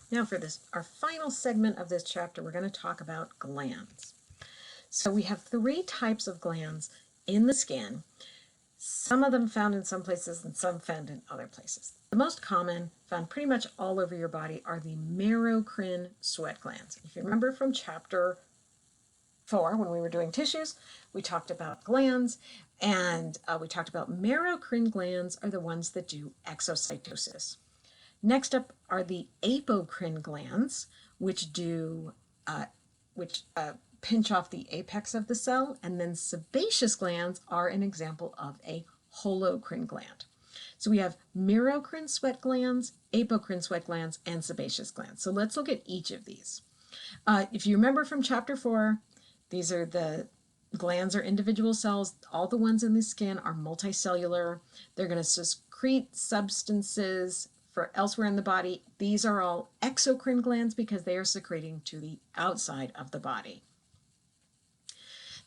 Now for this, our final segment of this chapter, we're going to talk about glands. So we have 3 types of glands in the skin, some of them found in some places and some found in other places. The most common, found pretty much all over your body, are the Merocrine sweat glands. If you remember from chapter 4, when we were doing tissues, we talked about glands, and we talked about Merocrine glands are the ones that do exocytosis. Next up are the apocrine glands, which pinch off the apex of the cell, and then sebaceous glands are an example of a holocrine gland. So we have merocrine sweat glands, apocrine sweat glands, and sebaceous glands. So let's look at each of these. If you remember from chapter 4, these are the glands are individual cells. All the ones in the skin are multicellular. They're going to secrete substances for elsewhere in the body. These are all exocrine glands because they are secreting to the outside of the body.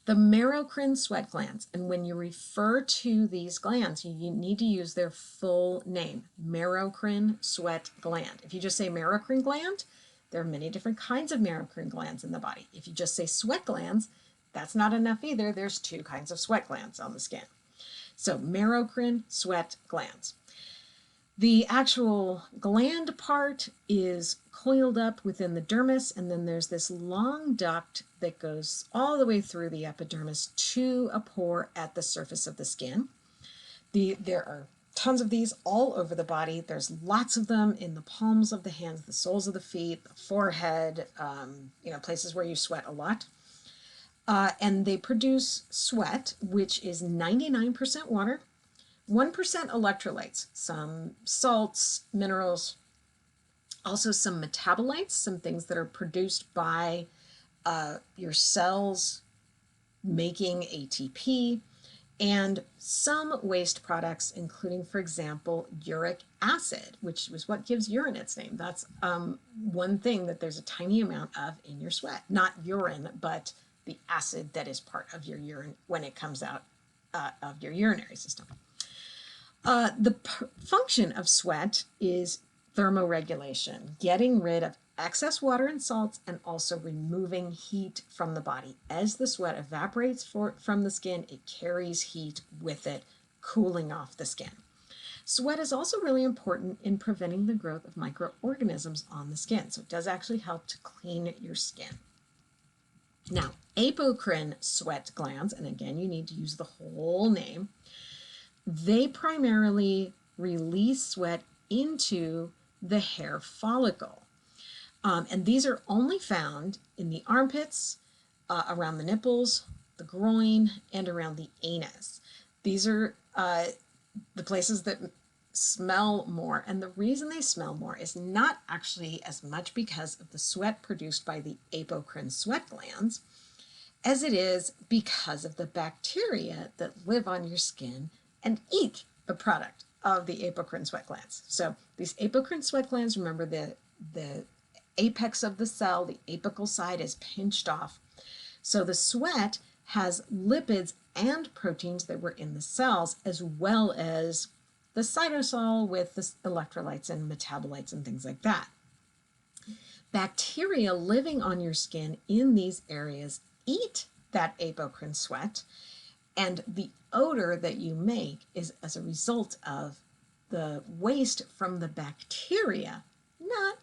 The merocrine sweat glands, and when you refer to these glands, you need to use their full name, merocrine sweat gland. If you just say merocrine gland, there are many different kinds of merocrine glands in the body. If you just say sweat glands, that's not enough either. There's 2 kinds of sweat glands on the skin. So merocrine sweat glands. The actual gland part is coiled up within the dermis, and then there's this long duct that goes all the way through the epidermis to a pore at the surface of the skin. There are tons of these all over the body. There's lots of them in the palms of the hands, the soles of the feet, the forehead, places where you sweat a lot. And they produce sweat, which is 99% water, 1% electrolytes, some salts, minerals, also some metabolites, some things that are produced by your cells making ATP, and some waste products, including, for example, uric acid, which is what gives urine its name. That's one thing that there's a tiny amount of in your sweat. Not urine, but the acid that is part of your urine when it comes out of your urinary system. The function of sweat is thermoregulation, getting rid of excess water and salts, and also removing heat from the body. As the sweat evaporates from the skin, it carries heat with it, cooling off the skin. Sweat is also really important in preventing the growth of microorganisms on the skin, so it does actually help to clean your skin. Now, apocrine sweat glands, and again, you need to use the whole name, they primarily release sweat into the hair follicle. And these are only found in the armpits, around the nipples, the groin, and around the anus. These are the places that smell more. And the reason they smell more is not actually as much because of the sweat produced by the apocrine sweat glands, as it is because of the bacteria that live on your skin and eat the product of the apocrine sweat glands. So these apocrine sweat glands, remember the apex of the cell, the apical side is pinched off. So the sweat has lipids and proteins that were in the cells, as well as the cytosol with the electrolytes and metabolites and things like that. Bacteria living on your skin in these areas eat that apocrine sweat, and the odor that you make is as a result of the waste from the bacteria, not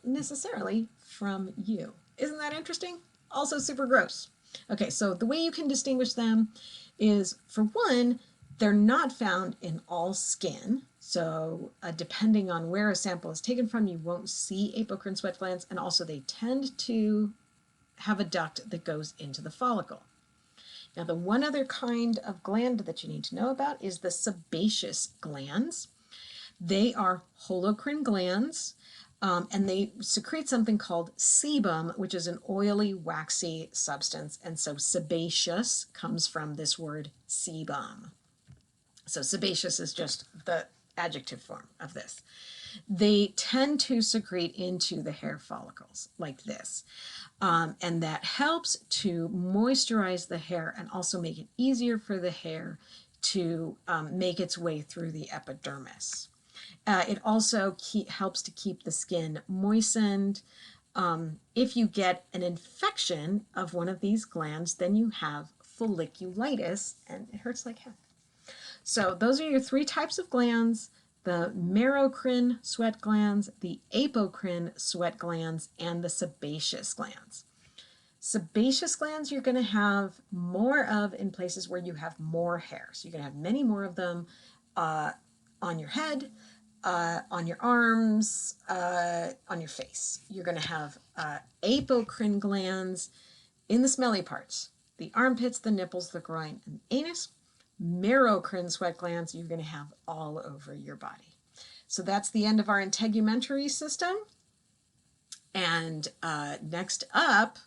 necessarily from you. Isn't that interesting? Also super gross. Okay, so the way you can distinguish them is, for one, they're not found in all skin. So depending on where a sample is taken from, you won't see apocrine sweat glands, and also they tend to have a duct that goes into the follicle. Now, the one other kind of gland that you need to know about is the sebaceous glands. They are holocrine glands, and they secrete something called sebum, which is an oily, waxy substance. And so sebaceous comes from this word sebum. So sebaceous is just the adjective form of this. They tend to secrete into the hair follicles like this. And that helps to moisturize the hair and also make it easier for the hair to make its way through the epidermis. It also helps to keep the skin moistened. If you get an infection of one of these glands, then you have folliculitis, and it hurts like heck. So those are your three types of glands: the merocrine sweat glands, the apocrine sweat glands, and the sebaceous glands. Sebaceous glands you're going to have more of in places where you have more hair. So you're going to have many more of them on your head, on your arms, on your face. You're going to have apocrine glands in the smelly parts: the armpits, the nipples, the groin, and the anus. Merocrine sweat glands you're going to have all over your body. So that's the end of our integumentary system. And next up,